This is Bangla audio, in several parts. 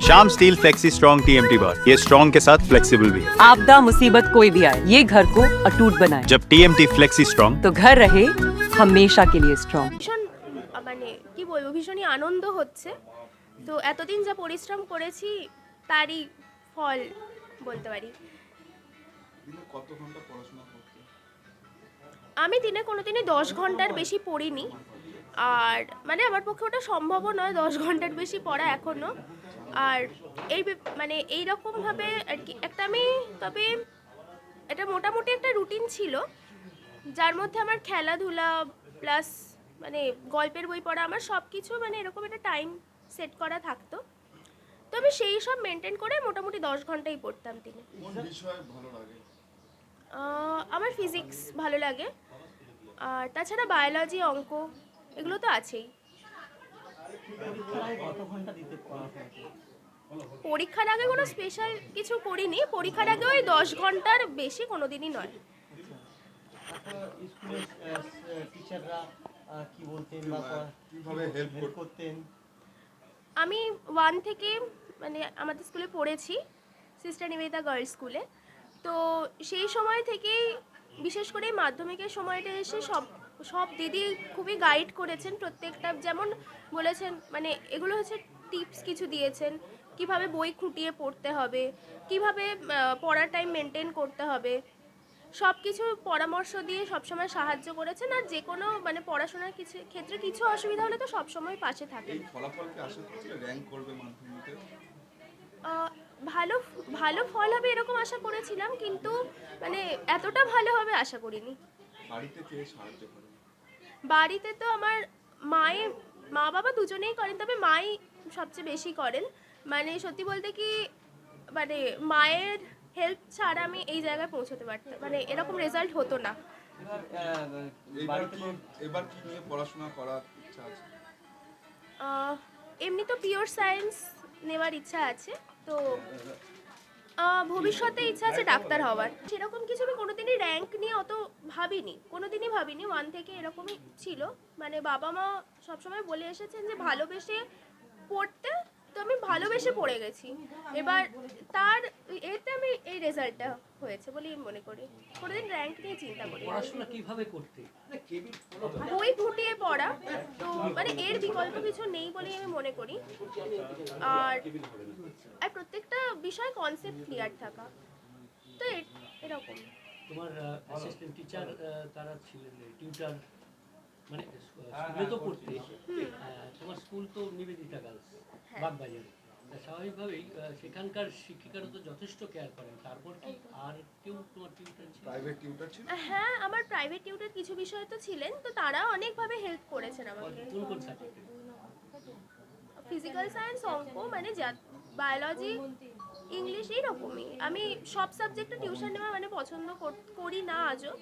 Shyam steel flexi strong TMT बार, ये स्ट्रॉन्ग के साथ फ्लेक्सिबल भी है। आपदा मुसीबत कोई भी आए, ये घर को अटूट बनाए। जब टीएमटी फ्लेक्सी स्ट्रॉन्ग, तो घर रहे हमेशा के लिए स्ट्रॉन्ग। ভীষণ মানে কি বলবো, ভীষণই আনন্দ হচ্ছে। তো এতদিন যা পরিশ্রম করেছি তারই ফল বলতে পারি। কত ঘন্টা পড়াশোনা করতে? আমি দিনে কোনোদিনই 10 ঘন্টার বেশি পড়িনি, আর মানে আমার পক্ষে ওটা সম্ভবও নয় 10 ঘন্টার বেশি পড়া এখনও। আর এই মানে এইরকমভাবে আর কি একটা আমি, তবে এটা মোটামুটি একটা রুটিন ছিল যার মধ্যে আমার খেলাধুলা প্লাস মানে গল্পের বই পড়া, আমার সব কিছু মানে এরকম একটা টাইম সেট করা থাকতো। তো আমি সেই সব মেনটেন করে মোটামুটি 10 ঘন্টাই পড়তাম দিনে। কোন বিষয় ভালো লাগে? আমার ফিজিক্স ভালো লাগে, আর তাছাড়া বায়োলজি, অঙ্ক এগুলো তো আছেই। পরীক্ষার আগে কোনো স্পেশাল কিছু করিনি, পরীক্ষার আগে ওই 10 ঘন্টার বেশি কোনো দিনই নয়। টিচাররা কি বলতেন বা কিভাবে হেল্প করতেন? আমি 1 থেকে মানে আমাদের স্কুলে পড়েছি, সিস্টার নিবেদিতা গার্লস স্কুলে। তো সেই সময় থেকেই বিশেষ করে মাধ্যমিকের সময়টা এসে সব দিদি খুবই গাইড করেছেন প্রত্যেকটা, যেমন বলেছেন মানে এগুলো হচ্ছে টিপস কিছু দিয়েছেন, কিভাবে বই খুঁটিয়ে পড়তে হবে, কিভাবে পড়ার টাইম মেনটেন করতে হবে, সব কিছু পরামর্শ দিয়ে সবসময় সাহায্য করেছেন। আর যে কোনো মানে পড়াশোনার কিছু ক্ষেত্রে কিছু অসুবিধা হলে তো সবসময় পাশে থাকে। এই ফলাফলকে আশা করছিলে র‍্যাঙ্ক করবে মাধ্যমিকে? ভালো ভালো ফল হবে এরকম আশা করেছিলাম, কিন্তু মানে এতটা ভালো হবে আশা করিনি। বাড়িতে কে সাহায্য করে? বাড়িতে তো আমার মা বাবা দুজনেই করেন, তবে মাই সবচেয়ে বেশি করেন। মানে সত্যি বলতে কি মানে মায়ের হেল্প ছাড়া আমি এই জায়গায় পৌঁছতে পারতাম, মানে এরকম রেজাল্ট হতো না। এবার কি নিয়ে পড়াশোনা করার ইচ্ছা আছে? এমনি তো পিওর সায়েন্স নেওয়ার ইচ্ছা আছে, তো ভবিষ্যতে ইচ্ছা আছে ডাক্তার হওয়ার। সেরকম কিছু আমি কোনোদিনই র্যাঙ্ক নিয়ে অত কোনোদিনই ভাবিনি। 1 থেকে এরকমই ছিল, মানে বাবা মা সবসময় বলে এসেছেন যে ভালোবেসে পড়তে, তো আমি ভালোবেসে পড়ে গেছি। এবার তার এতে আমি এই রেজাল্টটা হয়েছে বলেই মনে করি। কোনোদিন র্যাঙ্ক নিয়ে চিন্তা করি। পড়াশোনা কিভাবে করতে? বই ফুটিয়ে পড়া, তো মানে এর বিকল্প কিছু নেই বলেই আমি মনে করি। আর প্রত্যেকটা বিষয় কনসেপ্ট ক্লিয়ার থাকা, তো এরকম। তোমার অ্যাসিস্ট্যান্ট টিচার তারা ছিলেন, টিউটার মানে স্কুলে তো পড়তে, তোমার স্কুল তো নিবেদিতা গার্লস বাগবাজারে, স্বাভাবিকভাবেই সেখানকার শিক্ষিকারা তো যথেষ্ট কেয়ার করেন। তারপর কি আর কেউ তোমার টিউটার ছিল? প্রাইভেট টিউটার ছিল? হ্যাঁ, আমার প্রাইভেট টিউটার কিছু বিষয় তো ছিলেন, তো তারা অনেকভাবে হেল্প করেছেন আমাকে। কোন কোন সাবজেক্টে? ফিজিক্যাল সায়েন্স, অঙ্ক মানে বায়োলজি, ইংলিশ, এইরকমই। আমি সব সাবজেক্টে টিউশন নেওয়া মানে পছন্দ করি না, আজও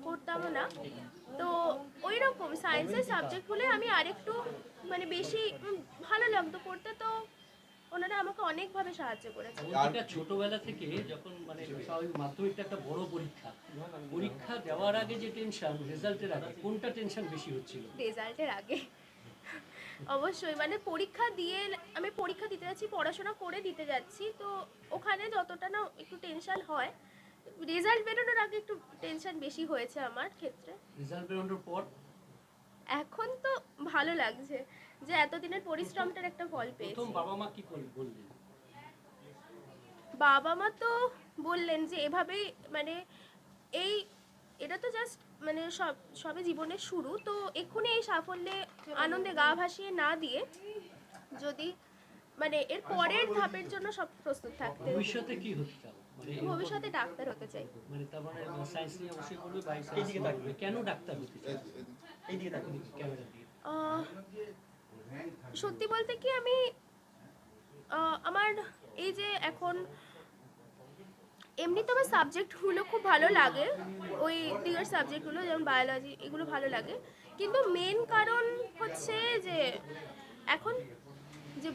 করতামও না। তো ওই রকম সায়েন্সের সাবজেক্ট হলে আমি আরেকটু মানে বেশি ভালো লাগতো পড়তে, তো ওনারা আমাকে অনেকভাবে সাহায্য করেছে। ছোটবেলা থেকে যখন মানে স্বাভাবিক মাধ্যমিকটা একটা বড় পরীক্ষা দেওয়ার আগে যে টেনশন, রেজাল্টের আগে কোনটা টেনশন বেশি হচ্ছিল? রেজাল্টের আগে অবশ্যই, মানে আমি পরীক্ষা দিতে যাচ্ছি, পড়াশোনা করে দিতে যাচ্ছি, তো ওখানে যতটা না একটু টেনশন হয়, রেজাল্ট বেরোনোর আগে একটু টেনশন বেশি হয়েছে আমার ক্ষেত্রে। রেজাল্ট বেরোনোর পর এখন তো ভালো লাগছে যে এতদিনের পরিশ্রমটার একটা ফল পেয়েছি। প্রথম বাবা মা কি বললেন? বাবা মা তো বললেন যে এভাবেই মানে এটা তো জাস্ট মানে সবে জীবনের শুরু, তো এক্ষুনি এই সাফল্যে আনন্দে গা ভাসিয়ে না দিয়ে যদি মানে এর পরের ধাপের জন্য সব প্রস্তুত থাকতে। ভবিষ্যতে কি হতে চাও? ভবিষ্যতে ডাক্তার হতে চাই। মানে তার মানে সায়েন্স নিয়ে অবশ্যই বলবে, বাই সায়েন্স থাকবে। কেন ডাক্তার হতে চাও? এইদিকে তাকান, ক্যামেরা দিয়ে। সত্যি বলতে কি আমি আমার এই যে এখন এমনি তো আমার সাবজেক্টগুলো খুব ভালো লাগে, ওই দিকের সাবজেক্টগুলো যেমন বায়োলজি, এগুলো ভালো লাগে, কিন্তু মেন কারণ হচ্ছে যে এখন যে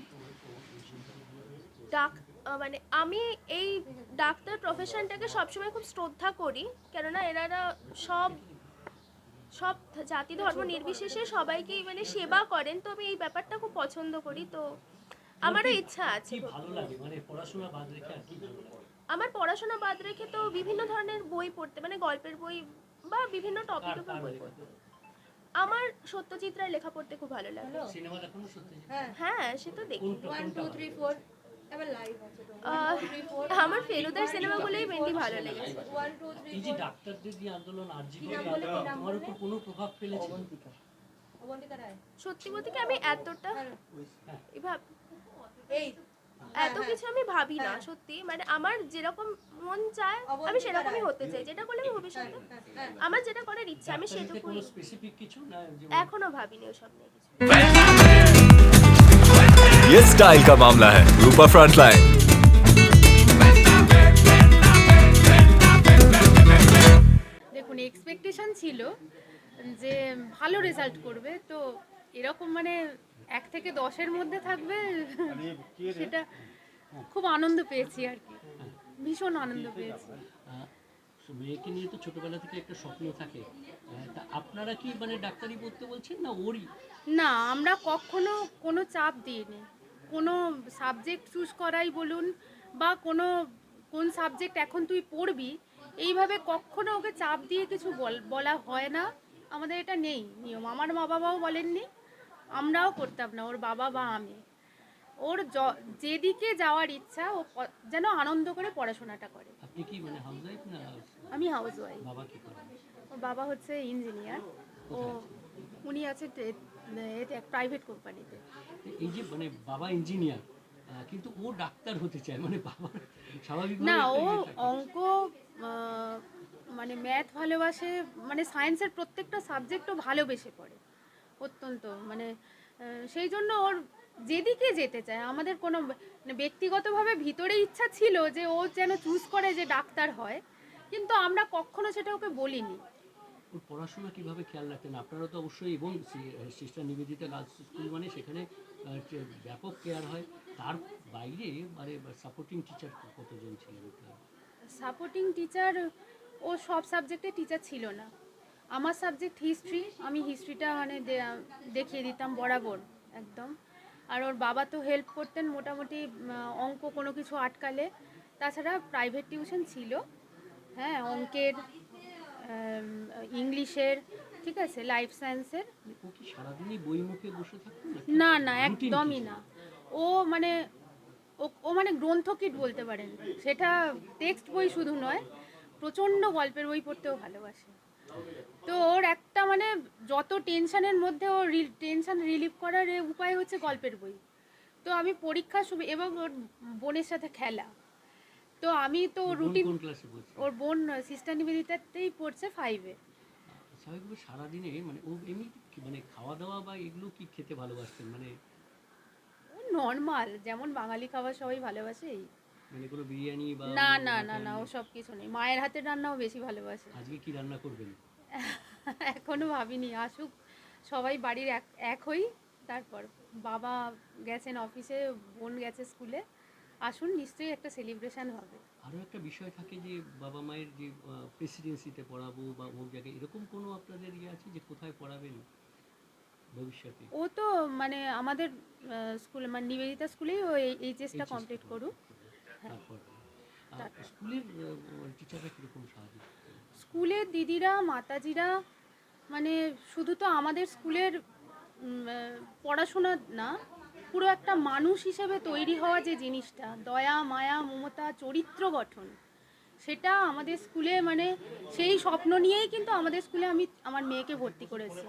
মানে আমি এই ডাক্তার প্রফেশনটাকে সবসময় খুব শ্রদ্ধা করি, কেননা এনারা সব জাতি ধর্ম নির্বিশেষে সবাইকেই মানে সেবা করেন, তো আমি এই ব্যাপারটা খুব পছন্দ করি। তো আমারও ইচ্ছা আছে কি ভালো লাগে মানে পড়াশোনা বাদ রেখে আর কি ভালো লাগে? আমার পড়াশোনা বাদ রেখে তো বিভিন্ন ধরনের বই পড়তে, মানে গল্পের বই বা বিভিন্ন টপিকের উপর বই পড়তে। আমার সত্যজিৎ রায়ের লেখা পড়তে খুব ভালো লাগে। সিনেমা দেখানো সত্যি হ্যাঁ, সে তো দেখি। কোনটা 1 2 3 4 এবার লাইভ আছে তো আমার ফেলুদার সিনেমাগুলোই মেনলি ভালো লেগেছে। 1 2 3 এই যে ডাক্তারদের যে আন্দোলন আরজি নাম বলে, কি নাম তোমার বলে? উপর কোনো প্রভাব ফেলেছে? অবন্তিকা রায় সত্যি বলতে কি আমি এতটা এই এত কিছু আমি ভাবি না সত্যি, মানে আমার যেরকম মন চায় আমি সেরকমই হতে চাই, যেটা করলে আমি ভবিষ্যতে আমার যেটা করার ইচ্ছা আমি ডাক্তারিতে সেটুকুই। কোনো স্পেসিফিক কিছু না যে এখনো ভাবিনি ওসব নিয়ে কিছু। ये स्टाइल का मामला है रूपा फ्रंटलाइन। দেখুন এক্সপেকটেশন ছিল যে ভালো রেজাল্ট করবে, তো এরকম মানে 1 থেকে 10-এর মধ্যে থাকবে সেটা খুব আনন্দ পেয়েছি আর কি, ভীষণ আনন্দ পেয়েছি। মেয়েকে নিয়ে তো ছোটবেলা থেকে একটা স্বপ্ন থাকে, তা আপনারা কি মানে ডাক্তারি পড়তে বলছেন না ওরই? না, আমরা কখনো কোনো চাপ দিইনি, কোনো সাবজেক্ট চুজ করাই বলুন বা কোন সাবজেক্ট এখন তুই পড়বি এইভাবে কখনো ওকে চাপ দিয়ে কিছু বলা হয় না, আমাদের এটা নেই নিয়ম। আমার মা বাবাও বলেননি, আমরাও করতাম না, ওর বাবা বা আমি। ওর যেদিকে যাওয়ার ইচ্ছা ও যেন আনন্দ করে পড়াশোনাটা করে। আপনি কি মানে হাউসওয়াইফ না? আমি হাউস ওয়াইফ। বাবা কি করেন? ওর বাবা হচ্ছে ইঞ্জিনিয়ার, উনি আছে প্রাইভেট কোম্পানিতে। এই যে মানে বাবা ইঞ্জিনিয়ার কিন্তু ও ডাক্তার হতে চায়, মানে বাবার স্বাভাবিক না, ও অঙ্ক মানে ম্যাথ ভালোবাসে, মানে সায়েন্সের প্রত্যেকটা সাবজেক্টও ভালোবেসে পড়ে অত্যন্ত, মানে সেই জন্য ওর যেদিকে যেতে চায়। আমাদের কোনো মানে ব্যক্তিগতভাবে ভিতরে ইচ্ছা ছিল যে ও যেন চুজ করে যে ডাক্তার হয়, কিন্তু আমরা কখনো সেটা ওকে বলিনি। ওর পড়াশোনা কিভাবে খেয়াল রাখতেন আপনারা তো অবশ্যই, এবং সিস্টার নিবেদিতা গার্লস স্কুল মানে সেখানে ব্যাপক কেয়ার হয়, তার বাইরে মানে সাপোর্টিং টিচার কতজন ছিলেন? সাপোর্টিং টিচার ও সব সাবজেক্টে টিচার ছিল না। আমার সাবজেক্ট হিস্ট্রি, আমি হিস্ট্রিটা মানে দেখিয়ে দিতাম বরাবর একদম। আর ওর বাবা তো হেল্প করতেন মোটামুটি, অঙ্ক কোনো কিছু আটকালে। তাছাড়া প্রাইভেট টিউশন ছিল, হ্যাঁ, অঙ্কের, ইংলিশের, ঠিক আছে, লাইফ সায়েন্সের। ও কি সারাদিনই বই মুখে বসে থাকতো? না না, একদমই না। ও মানে ও মানে গ্রন্থকিট বলতে পারেন, সেটা টেক্সট বই শুধু নয়, প্রচণ্ড গল্পের বই পড়তেও ভালোবাসে। তো ওর একটা মানে যত টেনশনের মধ্যে ও টেনশন রিলিভ করার উপায় হচ্ছে গল্পের বই। তো আমি পরীক্ষার সময় এবং ওর বোনের সাথে খেলা, তো আমি তো রুটিন, কোন ক্লাসে পড়ছে? ওর বোন সিস্টার নিবেদিতাতেই পড়ছে 5-এ। স্বাভাবিকভাবে সারাদিনে মানে ও এমনি মানে খাওয়া দাওয়া বা এগুলো কি খেতে ভালোবাসতেন? মানে নর্মাল যেমন বাঙালি খাবার সবাই ভালোবাসে, এই। মানে কোনো বিরিয়ানি বা না না না না, ও সব কিছু নেই, মায়ের হাতের রান্নাও বেশি ভালোবাসে। আজকে কি রান্না করবেন? এখনো ভাবিনি, আসুক সবাই বাড়ির এক হই, তারপর বাবা গেছেন অফিসে, বোন গেছে স্কুলে, আসুন নিশ্চয়ই একটা সেলিব্রেশন হবে। আরও একটা বিষয় থাকে যে বাবা মায়ের যে প্রেসিডেন্সিতে পড়াবো বা অমুক জায়গায়, এরকম কোনো আপনাদের ইয়ে আছে যে কোথায় পড়াবেন ভবিষ্যতে? ও তো মানে আমাদের স্কুলে মানে নিবেদিতা স্কুলেই ও এইচএসটা কমপ্লিট করুক। তারপর স্কুলের টিচাররা কীরকম সাহায্য করতেন? স্কুলের দিদিরা মাতাজিরা মানে শুধু তো আমাদের স্কুলের পড়াশোনা না, পুরো একটা মানুষ হিসেবে তৈরি হওয়া যে জিনিসটা, দয়া মায়া মমতা চরিত্র গঠন, সেটা আমাদের স্কুলে মানে সেই স্বপ্ন নিয়েই কিন্তু আমাদের স্কুলে আমি আমার মেয়েকে ভর্তি করেছি।